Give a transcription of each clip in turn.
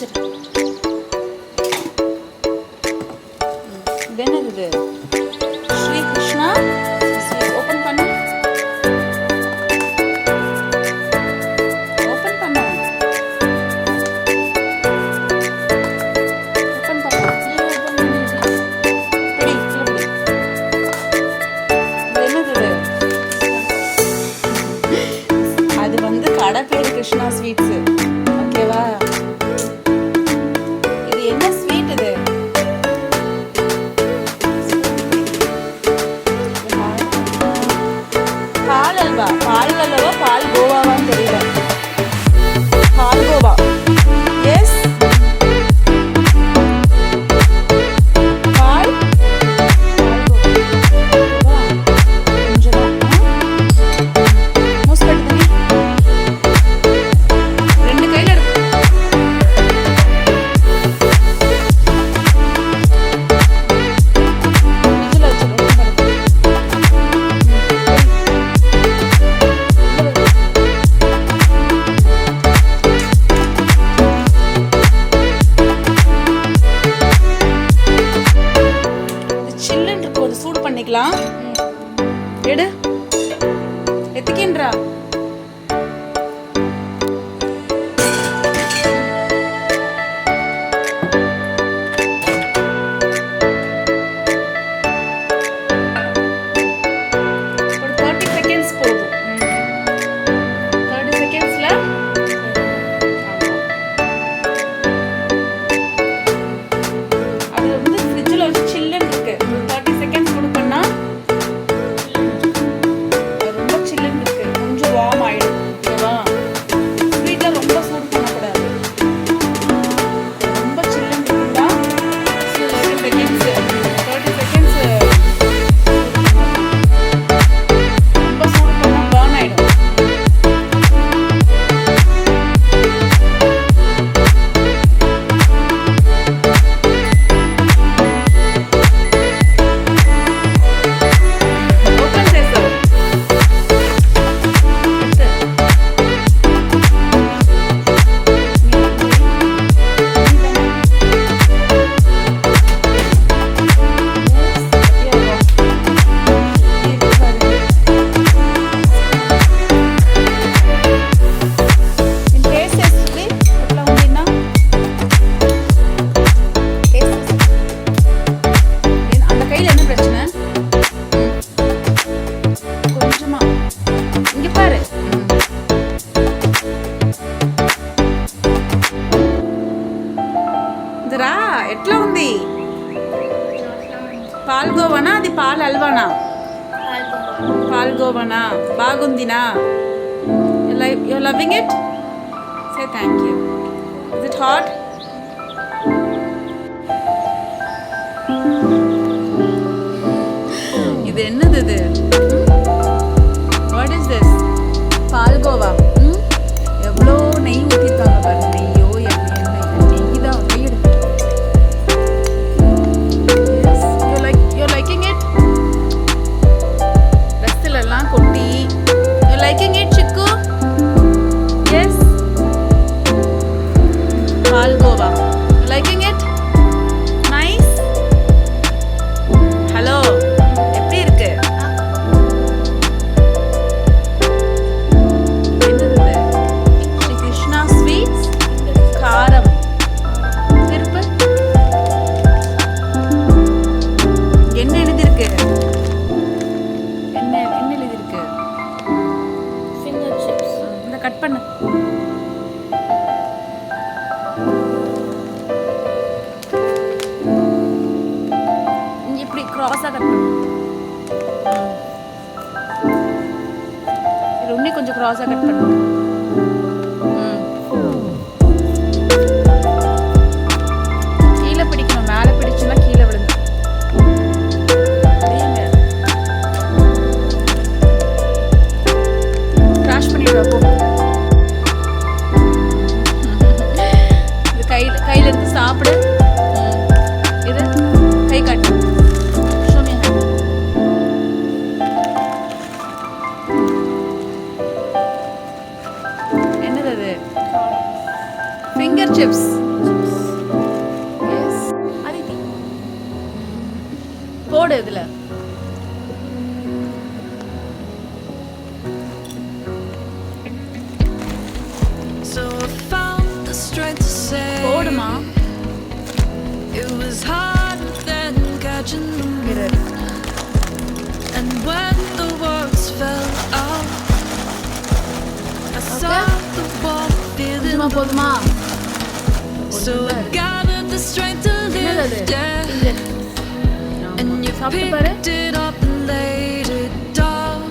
வச்சிரு. இது என்னது? ஸ்ரீ கிருஷ்ணா ஸ்வீட். ஓபன் பண்ணு. ஓபன் பண்ணு. ஓபன் பண்ணு. பிடி, பிடி. இது என்னது? அது வந்து கடை பேர் கிருஷ்ணா ஸ்வீட்ஸ். ஓகேவா? இது என்ன ஸ்வீட் இது? பால் அல்வா. பால் அல்வாவா பால் கோவாவான்னு தெரியல. பால் கோவா. எஸ், பால் கோவா. கொஞ்சமா மூஸ் கட்டு தண்ணி. ரெண்டு கையில இருக்கு. ஃப்ரிட்ஜில் வச்சிருக்கோம். சில்லுன்னு இருக்கும், அது சூடு பண்ணிக்கலாம். எடு, எத்துக்கின்றா. ஒரு 30 செகண்ட்ஸ் போதும். 30 செகண்ட்ஸ்ல அது வந்து ஃப்ரிட்ஜில் வச்சு சில்லுன்னு இருக்கு. 30 செகண்ட்ஸ் கொடுப்பேன்னா ரொம்ப சில்லுன்னு இருக்கு. கொஞ்சம் வார்ம் ஆயிடும். ஓகேவா? ஸ்வீட்டில் ரொம்ப சூடு பண்ணக்கூடாது. ரொம்ப சில்லுன்னு இருந்தா 30 செகண்ட்ஸ் ரொம்ப சூடு பண்ணா பர்ன் ஆயிடும். ஓப்பன் சேசம். அந்த கையில் என்ன பிரச்சனை? கொஞ்சமா இங்க பாரு. ఇదరా ఎట్లా ఉంది? పాల్గోవానా అది పాల్ హల్వానా? పాల్గోవానా? బాగుందినా? You loving it? Say thank you. Is it hot? இது என்னது இது? What is this? பால்கோவா. எவ்வளோ நெய் ஊற்றிருக்காங்க பாருங்க. நெய்யோ நெய் தான். நெய் எடு. Yes, you're liking it? ரசத்துலலாம் கொட்டி. You're liking it, சிக்கு? Yes. Palkova. You liking it? Nice. Hello, எப்படி இருக்கு? என்னது இது? ஸ்ரீ கிருஷ்ணா ஸ்வீட்ஸ். காரம். திருப்பு. என்ன எழுதிருக்கு? என்ன எழுதிருக்கு? Finger chips. இந்த கட் பண்ணு. இப்படி கிராஸா கட் பண்ணு. இது இன்னும் கொஞ்சம் கிராஸா கட் பண்ணு. கீழே பிடிக்கணும். மேலே பிடிச்சுன்னா கீழே விழுந்து. கிராஷ் பண்ணிடுவா போ. இது கையில இருந்து சாப்பிடு. இது கை காட்டு. Show me hand. என்னது அது? Finger chips. போடு இதுல. So I found the strength to say போடுமா. it was harder than catching the moon. இரு. And when the words fell out, I saw the wall feeling சும்மா போதுமா? so I gathered the strength to என்னது lift அது? it. இங்க. And you சாப்பிட்டு பாரு. picked it up and laid it down.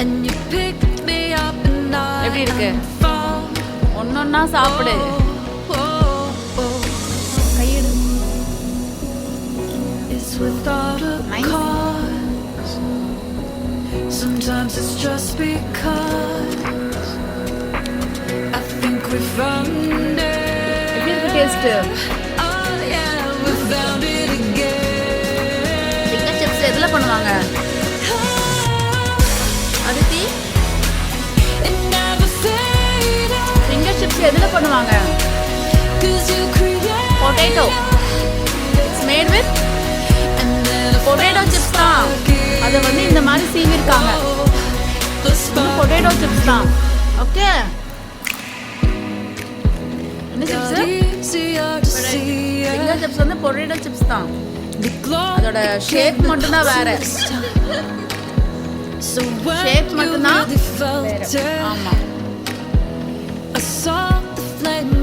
And you picked me up and எப்படி இருக்கு? I found. ஒன்னொன்னா சாப்பிடு. Oh, oh, oh. கையெடு. It's without a Nice. cause. Sometimes it's just because I think we found it. எப்படி இருக்கு taste? Oh yeah, we found it again. Finger chips எதுல பண்ணுவாங்க? Aditi, It never faded. Finger chips எதுல பண்ணுவாங்க? 'Cause you created potato. It's made with and then I potato chips தான். அதை வந்து இந்த மாதிரி சீவிருக்காங்க. the spark பொட்டேட்டோ சிப்ஸ் தான். ஓகே. என்ன got chips? easier to see. Finger chips வந்து பொட்டேட்டோ சிப்ஸ் தான். The glow அதோட ஷேப் மட்டும் தான் வேற. So when Shape you மட்டும் தான் really felt வேற. it, ஆமா. I saw the flame